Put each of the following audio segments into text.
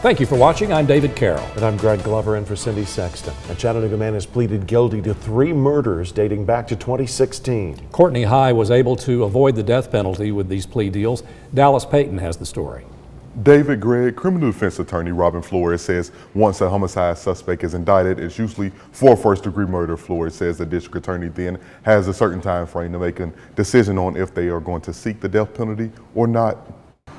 Thank you for watching. I'm David Carroll. And I'm Greg Glover in for Cindy Sexton. A Chattanooga man has pleaded guilty to 3 murders dating back to 2016. Courtney High was able to avoid the death penalty with these plea deals. Dallas Payton has the story. David Gregg, criminal defense attorney Robin Flores says once a homicide suspect is indicted, it's usually for first-degree murder. Flores says the district attorney then has a certain time frame to make a decision on if they are going to seek the death penalty or not.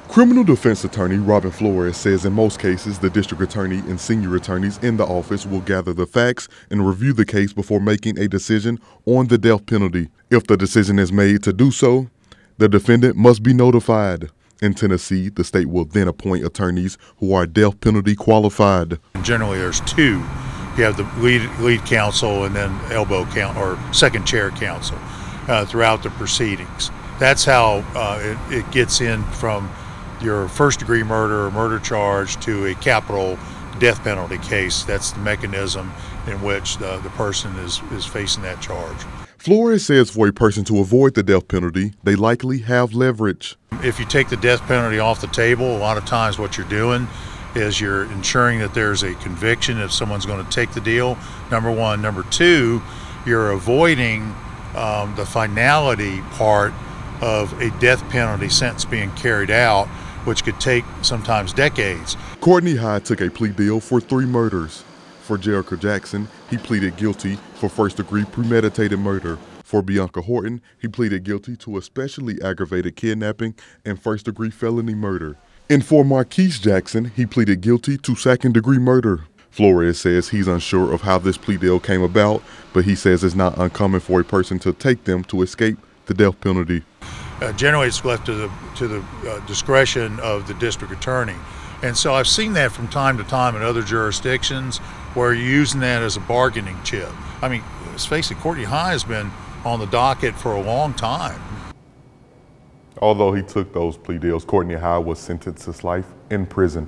Criminal defense attorney Robin Flores says in most cases, the district attorney and senior attorneys in the office will gather the facts and review the case before making a decision on the death penalty. If the decision is made to do so, the defendant must be notified. In Tennessee, the state will then appoint attorneys who are death penalty qualified. Generally, there's 2. You have the lead counsel and then elbow count or second chair counsel throughout the proceedings. That's how it gets in from your first-degree murder or murder charge to a capital death penalty case. That's the mechanism in which the person is facing that charge. Flores says for a person to avoid the death penalty, they likely have leverage. If you take the death penalty off the table, a lot of times what you're doing is you're ensuring that there's a conviction if someone's going to take the deal, number one. Number two, you're avoiding the finality part of a death penalty sentence being carried out, which could take sometimes decades. Courtney High took a plea deal for 3 murders. For Jericho Jackson, he pleaded guilty for first-degree premeditated murder. For Bianca Horton, he pleaded guilty to especially aggravated kidnapping and first-degree felony murder. And for Marquise Jackson, he pleaded guilty to second-degree murder. Flores says he's unsure of how this plea deal came about, but he says it's not uncommon for a person to take them to escape the death penalty. Generally, it's left to the discretion of the district attorney. And so I've seen that from time to time in other jurisdictions where you're using that as a bargaining chip. I mean, let's face it, Courtney High has been on the docket for a long time. Although he took those plea deals, Courtney High was sentenced to life in prison.